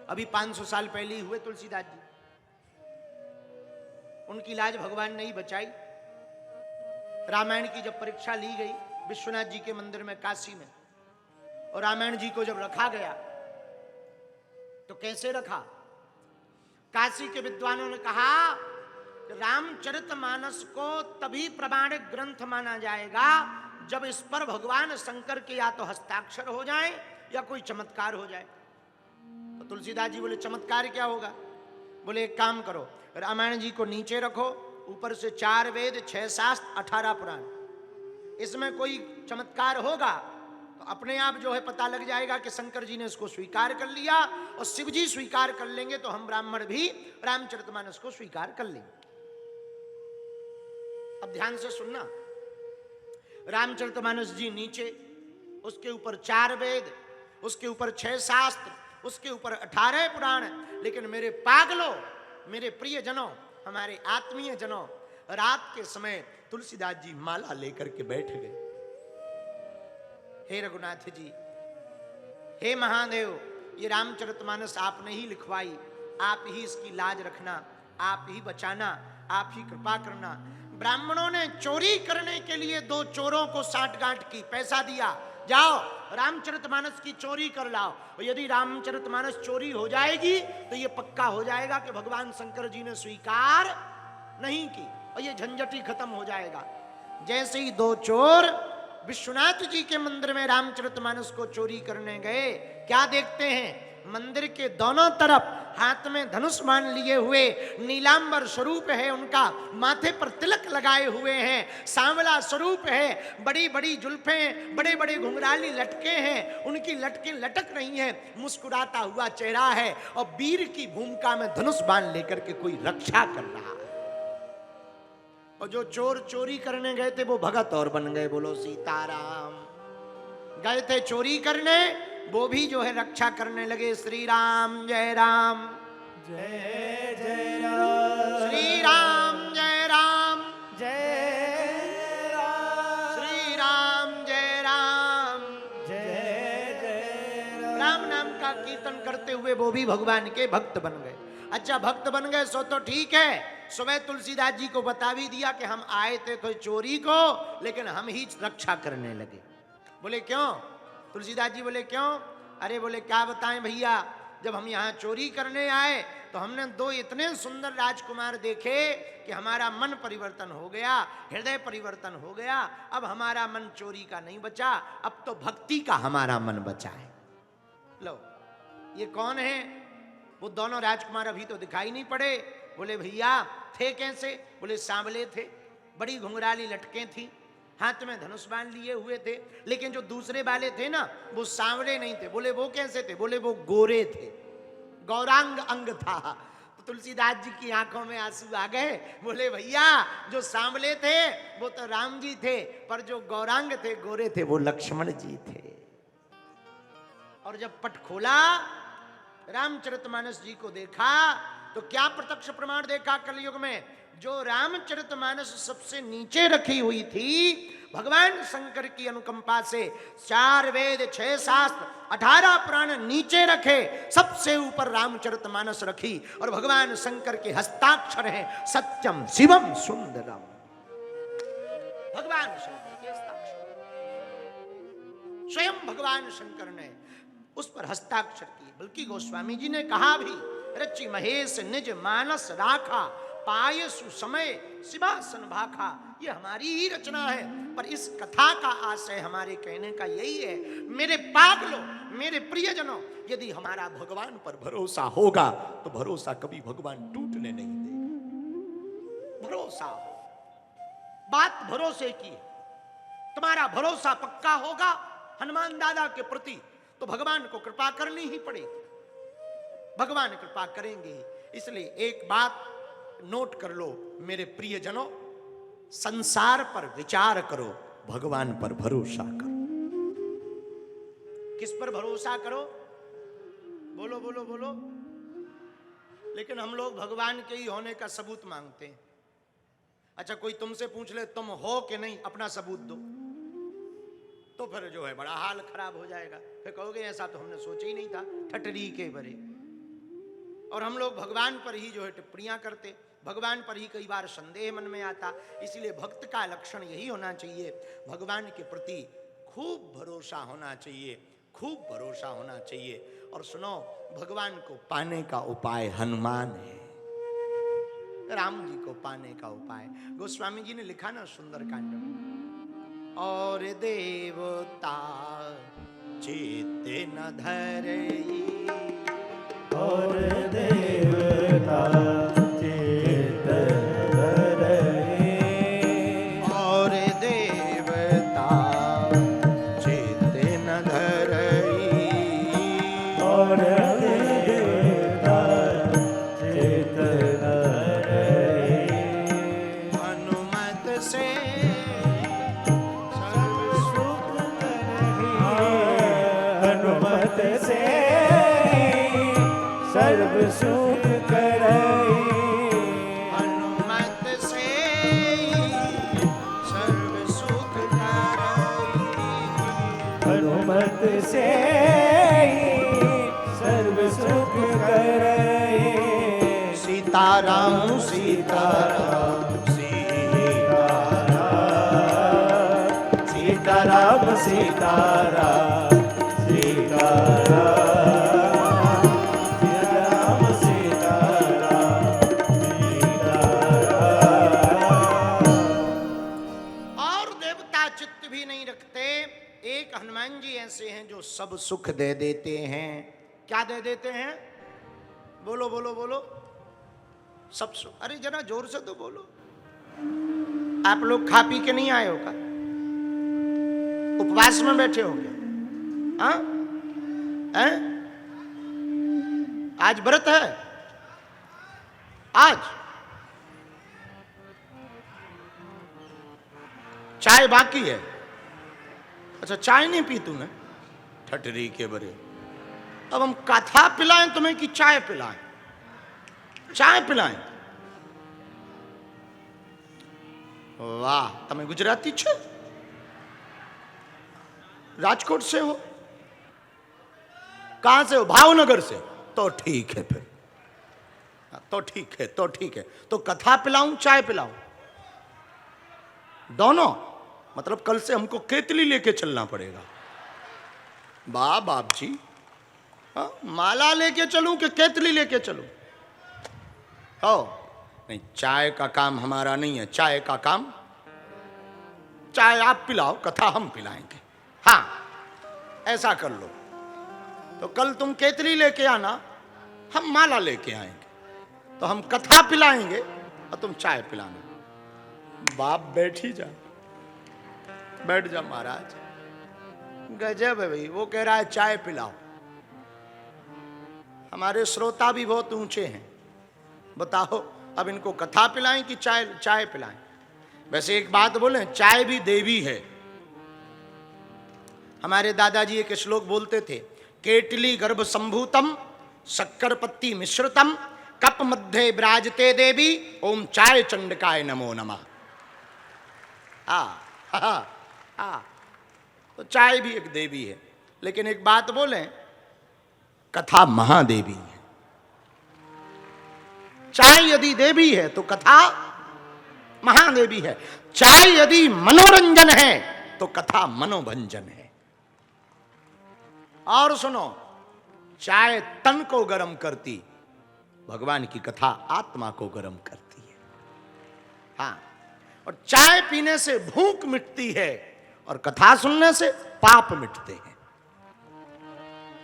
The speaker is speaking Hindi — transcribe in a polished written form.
अभी 500 साल पहले ही हुए तुलसीदास जी। उनकी लाज भगवान ने ही बचाई। रामायण की जब परीक्षा ली गई विश्वनाथ जी के मंदिर में काशी में, और रामायण जी को जब रखा गया तो कैसे रखा? काशी के विद्वानों ने कहा रामचरितमानस को तभी प्रमाणिक ग्रंथ माना जाएगा जब इस पर भगवान शंकर के या तो हस्ताक्षर हो जाए या कोई चमत्कार हो जाए। तो तुलसीदास जी बोले चमत्कार क्या होगा? बोले एक काम करो, रामायण जी को नीचे रखो, ऊपर से 4 वेद 6 शास्त्र 18 पुराण, इसमें कोई चमत्कार होगा तो अपने आप जो है पता लग जाएगा कि शंकर जी ने इसको स्वीकार कर लिया, और शिव जी स्वीकार कर लेंगे तो हम ब्राह्मण भी रामचरितमानस को स्वीकार कर लेंगे। अब ध्यान से सुनना, रामचरितमानस जी नीचे, उसके ऊपर 4 वेद, उसके ऊपर 6 शास्त्र, उसके ऊपर 18 पुराण। लेकिन मेरे पागलों, मेरे प्रिय जनों, हमारे आत्मीय जनों, रात के समय तुलसीदास जी माला लेकर के बैठ गए। हे रघुनाथ जी, हे महादेव, ये रामचरितमानस आपने ही लिखवाई, आप ही इसकी लाज रखना, आप ही बचाना, आप ही कृपा करना। ब्राह्मणों ने चोरी करने के लिए 2 चोरों को साठगांठ की, पैसा दिया, जाओ रामचरितमानस की चोरी कर लाओ। और यदि रामचरितमानस चोरी हो जाएगी तो ये पक्का हो जाएगा कि भगवान शंकर जी ने स्वीकार नहीं की, और ये झंझट ही खत्म हो जाएगा। जैसे ही 2 चोर विश्वनाथ जी के मंदिर में रामचरितमानस को चोरी करने गए, क्या देखते हैं? मंदिर के दोनों तरफ हाथ में धनुष बाण लिए हुए नीलांबर स्वरूप है उनका, माथे पर तिलक लगाए हुए हैं, सांवला स्वरूप है, बड़ी बड़ी जुल्फें, बड़े बड़े घुंघराली लटके हैं, उनकी लटकें लटक रही हैं, मुस्कुराता हुआ चेहरा है, और वीर की भूमिका में धनुष बाण लेकर के कोई रक्षा कर रहा है। और जो चोर चोरी करने गए थे वो भगत और बन गए, बोलो सीताराम। गए थे चोरी करने, वो भी जो है रक्षा करने लगे। श्री राम जय राम, जय जय राम, श्री राम जय राम, जय राम, श्री राम जय राम, जय जय राम। राम नाम का कीर्तन करते हुए वो भी भगवान के भक्त बन गए। अच्छा, भक्त बन गए सो तो ठीक है। सुबह तुलसीदास जी को बता भी दिया कि हम आए थे तो चोरी को, लेकिन हम ही रक्षा करने लगे। बोले क्यों? तुलसीदास जी बोले क्यों? अरे बोले क्या बताएं भैया, जब हम यहाँ चोरी करने आए तो हमने 2 इतने सुंदर राजकुमार देखे कि हमारा मन परिवर्तन हो गया, हृदय परिवर्तन हो गया। अब हमारा मन चोरी का नहीं बचा, अब तो भक्ति का हमारा मन बचा है। लो, ये कौन है? वो दोनों राजकुमार अभी तो दिखाई नहीं पड़े। बोले भैया थे कैसे? बोले सांवले थे, बड़ी घुंघराली लटकें थी, हाथ में धनुष बाण लिए हुए थे। लेकिन जो दूसरे वाले थे ना, वो सांवले नहीं थे। बोले वो कैसे थे? बोले वो गोरे थे, गौरांग अंग था। तो तुलसीदास जी की आंखों में आंसू आ गए। बोले भैया जो सांवले थे वो तो राम जी थे, पर जो गौरांग थे, गोरे थे, वो लक्ष्मण जी थे। और जब पट खोला, रामचरितमानस जी को देखा, तो क्या प्रत्यक्ष प्रमाण देखा कलयुग में? जो रामचरितमानस सबसे नीचे रखी हुई थी, भगवान शंकर की अनुकंपा से 4 वेद 6 शास्त्र 18 पुराण नीचे रखे, सबसे ऊपर रामचरितमानस रखी, और भगवान शंकर के हस्ताक्षर हैं सत्यम शिवम सुंदरम। भगवान शंकर के हस्ताक्षर, स्वयं भगवान शंकर ने उस पर हस्ताक्षर किए। बल्कि गोस्वामी जी ने कहा भी, रचि महेश निज मानस राखा, पाय सुसमय सिंहासन भाखा। ये हमारी ही रचना है, पर इस कथा का आशय हमारे कहने का यही है, मेरे पागलों, मेरे प्रियजनों, यदि हमारा भगवान पर भरोसा होगा तो भरोसा कभी भगवान टूटने नहीं देगा। भरोसा हो, बात भरोसे की, तुम्हारा भरोसा पक्का होगा हनुमान दादा के प्रति, तो भगवान को कृपा करनी ही पड़ेगी। भगवान कृपा करेंगे। इसलिए एक बात नोट कर लो मेरे प्रियजनों, संसार पर विचार करो, भगवान पर भरोसा करो। किस पर भरोसा करो? बोलो बोलो बोलो। लेकिन हम लोग भगवान के ही होने का सबूत मांगते हैं। अच्छा, कोई तुमसे पूछ ले तुम हो कि नहीं, अपना सबूत दो, तो फिर जो है बड़ा हाल खराब हो जाएगा। फिर कहोगे ऐसा तो हमने सोचा ही नहीं था, ठटरी के बरे। और हम लोग भगवान पर ही जो है टिप्पणियां करते, भगवान पर ही कई बार संदेह मन में आता। इसलिए भक्त का लक्षण यही होना चाहिए, भगवान के प्रति खूब भरोसा होना चाहिए, खूब भरोसा होना चाहिए। और सुनो, भगवान को पाने का उपाय हनुमान है, राम जी को पाने का उपाय। गोस्वामी जी ने लिखा ना सुंदर कांड में, और देवता चेते न धरई, और देवता चेत धरई, और देवता चेते न धरई, और देवता चेत धरई, हनुमत से सर्व सुख करहि, हनुमत से सर्व सुख करहि, हनुमत से सर्व सुख करई, हनुमत से सर्व सुख करहि, सीताराम सीताराम सीताराम सीताराम सीताराम सीताराम सीताराम। और देवता चित्त भी नहीं रखते। एक हनुमान जी ऐसे हैं जो सब सुख दे देते हैं। क्या दे देते हैं? बोलो बोलो बोलो। सब सुख। अरे जरा जोर से तो बोलो। आप लोग खा पी के नहीं आए हो का? उपवास में बैठे हो क्या? हाँ? हैं? आज व्रत है? आज चाय बाकी है? अच्छा, चाय नहीं पी तूने? ठटरी के बरे। अब हम कथा पिलाएं तुम्हें कि चाय पिलाएं? चाय पिलाएं। वाह, તમે ગુજરાતી છો? राजकोट से हो? कहां से हो? भावनगर से? तो ठीक है फिर, तो ठीक है, तो ठीक है। तो कथा पिलाऊं चाय पिलाऊं? दोनों? मतलब कल से हमको केतली लेके चलना पड़ेगा। वाह बाप जी, हाँ, माला लेके चलूं कि केतली लेके चलूं? हो नहीं, चाय का काम हमारा नहीं है। चाय का काम, चाय आप पिलाओ, कथा हम पिलाएंगे। हाँ, ऐसा कर लो। तो कल तुम केतली लेके आना, हम माला लेके आएंगे। तो हम कथा पिलाएंगे और तुम चाय पिलाना। बाप बैठी जा, बैठ जा महाराज। गजब है भाई। वो कह रहा है चाय पिलाओ। हमारे श्रोता भी बहुत ऊंचे हैं। बताओ, अब इनको कथा पिलाएं कि चाय चाय पिलाएं? वैसे एक बात बोले, चाय भी देवी है। हमारे दादाजी एक श्लोक बोलते थे, केटली गर्भ संभूतम शक्कर पत्ती मिश्रितम कप मध्य विराजते देवी ओम चाय चंडकाय नमो नमः। तो चाय भी एक देवी है। लेकिन एक बात बोले, कथा महादेवी है। चाय यदि देवी है तो कथा महादेवी है। चाय यदि मनोरंजन है तो कथा मनोभंजन है। और सुनो, चाय तन को गर्म करती, भगवान की कथा आत्मा को गर्म करती है। हाँ, और चाय पीने से भूख मिटती है और कथा सुनने से पाप मिटते हैं।